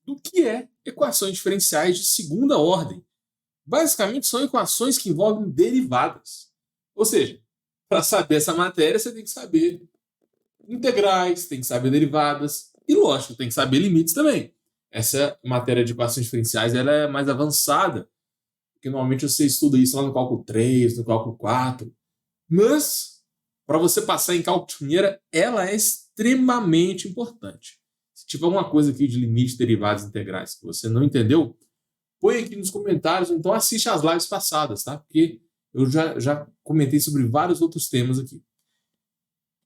do que é equações diferenciais de segunda ordem. Basicamente, são equações que envolvem derivadas. Ou seja, para saber essa matéria, você tem que saber integrais, tem que saber derivadas e, lógico, tem que saber limites também. Essa matéria de equações diferenciais ela é mais avançada, porque normalmente você estuda isso lá no cálculo 3, no cálculo 4. Mas, para você passar em cálculo de primeira, ela é extremamente importante. Se tiver uma coisa aqui de limite, derivadas integrais que você não entendeu, põe aqui nos comentários, então assiste às lives passadas, tá? Porque eu já comentei sobre vários outros temas aqui.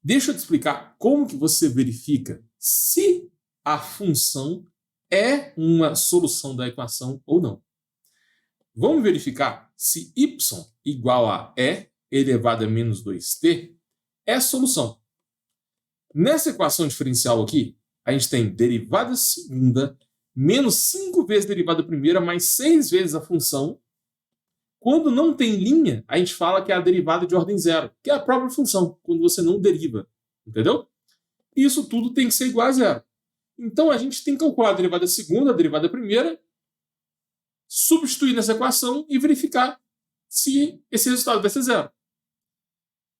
Deixa eu te explicar como que você verifica se a função é uma solução da equação ou não. Vamos verificar se y igual a e elevado a menos 2t é a solução. Nessa equação diferencial aqui, a gente tem derivada segunda menos 5 vezes derivada primeira mais 6 vezes a função. Quando não tem linha, a gente fala que é a derivada de ordem zero, que é a própria função, quando você não deriva. Entendeu? Isso tudo tem que ser igual a zero. Então, a gente tem que calcular a derivada segunda, a derivada primeira, substituir nessa equação e verificar se esse resultado vai ser zero.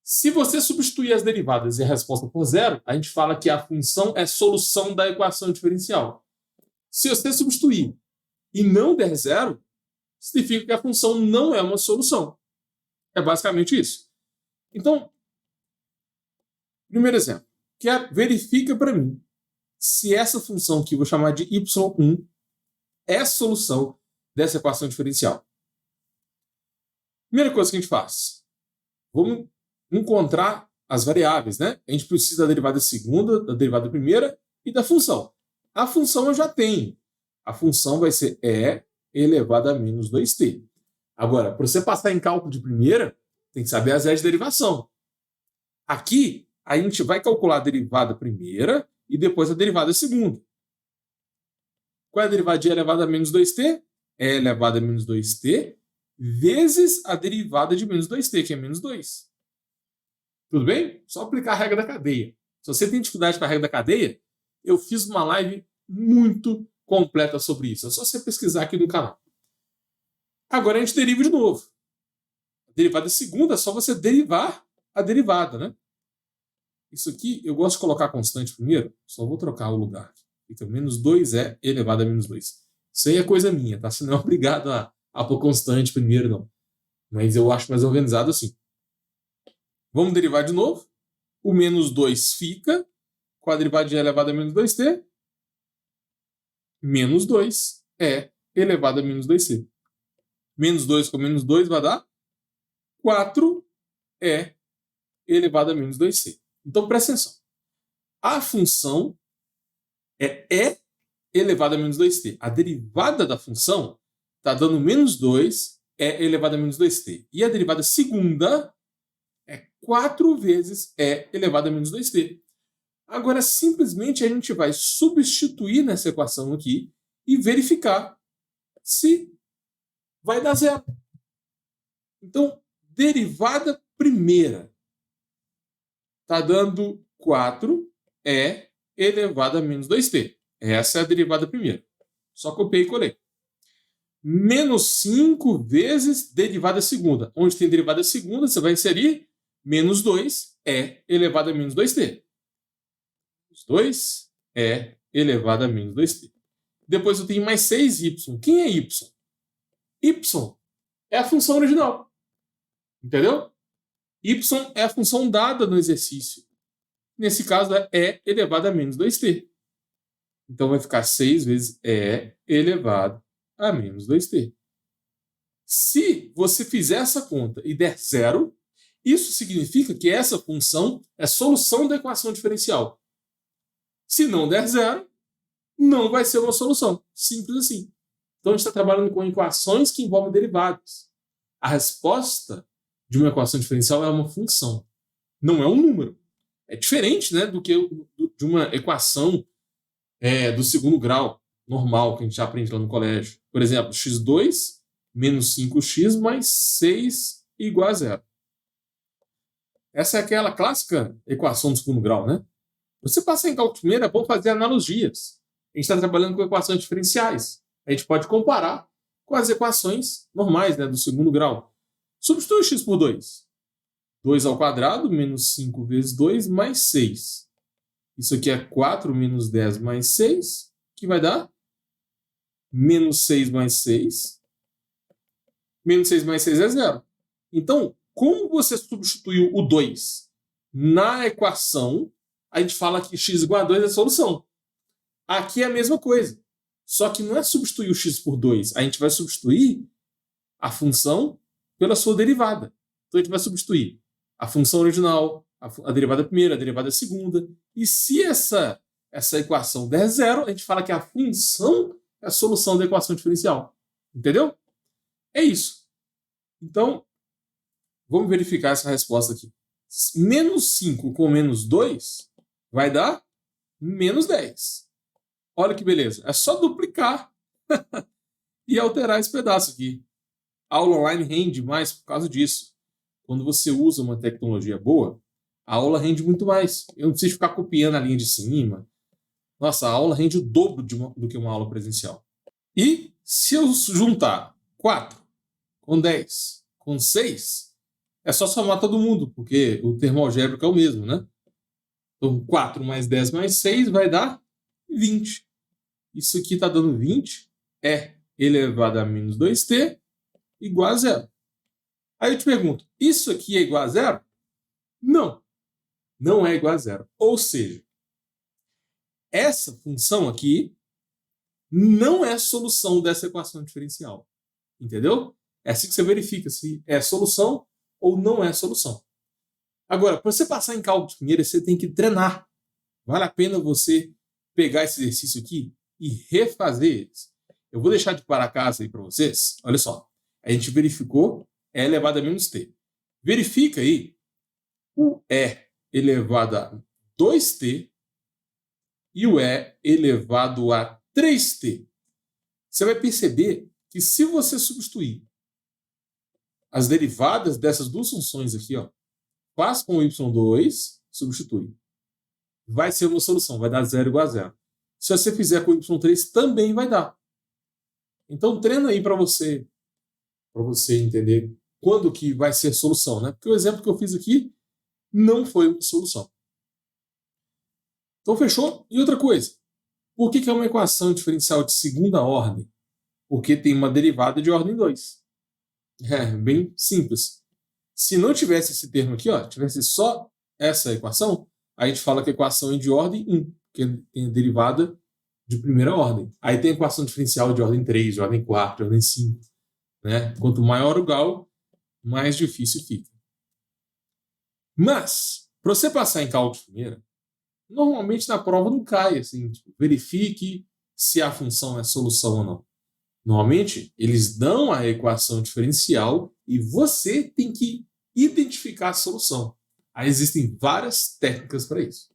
Se você substituir as derivadas e a resposta for zero, a gente fala que a função é solução da equação diferencial. Se você substituir e não der zero, significa que a função não é uma solução. É basicamente isso. Então, primeiro exemplo, verifica para mim se essa função que eu vou chamar de y1 é a solução dessa equação diferencial. Primeira coisa que a gente faz, vamos encontrar as variáveis, né? A gente precisa da derivada segunda, da derivada primeira e da função. A função eu já tenho. A função vai ser e elevado a menos 2t. Agora, para você passar em cálculo de primeira, tem que saber as regras de derivação. Aqui, a gente vai calcular a derivada primeira e depois a derivada segunda. Qual é a derivada de e elevado a menos 2t? E elevado a menos 2t vezes a derivada de menos 2t, que é menos 2. Tudo bem? Só aplicar a regra da cadeia. Se você tem dificuldade com a regra da cadeia, eu fiz uma live muito completa sobre isso. É só você pesquisar aqui no canal. Agora a gente deriva de novo. A derivada segunda é só você derivar a derivada, né? Isso aqui, eu gosto de colocar constante primeiro, só vou trocar o lugar. Fica menos 2e elevado a menos 2. Isso aí é coisa minha, tá? Você não é obrigado a pôr constante primeiro, não. Mas eu acho mais organizado assim. Vamos derivar de novo. O menos 2 fica com a derivada de e elevado a menos 2t. Menos 2 é elevado a menos 2c. Menos 2 com menos 2 vai dar 4e elevado a menos 2c. Então, presta atenção. A função é e elevado a menos 2t. A derivada da função está dando menos 2 e elevado a menos 2t. E a derivada segunda é 4 vezes e elevado a menos 2t. Agora, simplesmente, a gente vai substituir nessa equação aqui e verificar se vai dar zero. Então, derivada primeira está dando 4e elevado a menos 2t. Essa é a derivada primeira. Só copiei e colei. Menos 5 vezes derivada segunda. Onde tem derivada segunda, você vai inserir menos 2e elevado a menos 2t. 2e elevado a menos 2t. Depois eu tenho mais 6y. Quem é y? Y é a função original. Entendeu? Y é a função dada no exercício. Nesse caso é e elevado a menos 2t. Então vai ficar 6 vezes e elevado a menos 2t. Se você fizer essa conta e der zero, isso significa que essa função é solução da equação diferencial. Se não der zero, não vai ser uma solução. Simples assim. Então a gente está trabalhando com equações que envolvem derivadas. A resposta de uma equação diferencial é uma função, não é um número. É diferente, né, do que de uma equação do segundo grau normal que a gente já aprende lá no colégio. Por exemplo, x2 menos 5x mais 6 igual a zero. Essa é aquela clássica equação do segundo grau, né? Você passar em cálculo primeiro é bom fazer analogias gente está trabalhando com equações diferenciais. A gente pode comparar com as equações normais, né, do segundo grau. Substitui o x por 2. 2 ao quadrado menos 5 vezes 2 mais 6. Isso aqui é 4 menos 10 mais 6, que vai dar menos 6 mais 6. Menos 6 mais 6 é 0. Então, como você substituiu o 2 na equação, a gente fala que x igual a 2 é a solução. Aqui é a mesma coisa. Só que não é substituir o x por 2. A gente vai substituir a função pela sua derivada. Então, a gente vai substituir a função original, a derivada primeira, a derivada segunda. E se essa equação der 0, a gente fala que a função é a solução da equação diferencial. Entendeu? É isso. Então, vamos verificar essa resposta aqui. Menos 5 com menos 2 vai dar menos 10. Olha que beleza. É só duplicar e alterar esse pedaço aqui. A aula online rende mais por causa disso. Quando você usa uma tecnologia boa, a aula rende muito mais. Eu não preciso ficar copiando a linha de cima. Nossa, a aula rende o dobro do que uma aula presencial. E se eu juntar 4 com 10 com 6, é só somar todo mundo, porque o termo algébrico é o mesmo, né? Então, 4 mais 10 mais 6 vai dar 20. Isso aqui está dando 20, é elevado a menos 2t igual a 0. Aí eu te pergunto, isso aqui é igual a 0? Não, não é igual a 0. Ou seja, essa função aqui não é a solução dessa equação diferencial. Entendeu? É assim que você verifica se é solução ou não é solução. Agora, para você passar em cálculo de primeira, você tem que treinar. Vale a pena você pegar esse exercício aqui e refazer eles. Eu vou deixar de para casa aí para vocês. Olha só. A gente verificou E elevado a menos t. Verifica aí o E elevado a 2t e o E elevado a 3t. Você vai perceber que se você substituir as derivadas dessas duas funções aqui, ó, faz com y2, substitui. Vai ser uma solução, vai dar 0 igual a 0. Se você fizer com y3, também vai dar. Então treina aí para você entender quando que vai ser solução, né? Porque o exemplo que eu fiz aqui não foi uma solução. Então fechou? E outra coisa, por que é uma equação diferencial de segunda ordem? Porque tem uma derivada de ordem 2. É bem simples. Se não tivesse esse termo aqui, ó, tivesse só essa equação, a gente fala que a equação é de ordem 1, porque tem derivada de primeira ordem. Aí tem a equação diferencial de ordem 3, de ordem 4, de ordem 5. Né? Quanto maior o grau, mais difícil fica. Mas, para você passar em cálculo de primeira, normalmente na prova não cai, assim, tipo, verifique se a função é solução ou não. Normalmente, eles dão a equação diferencial e você tem que identificar a solução. Aí existem várias técnicas para isso.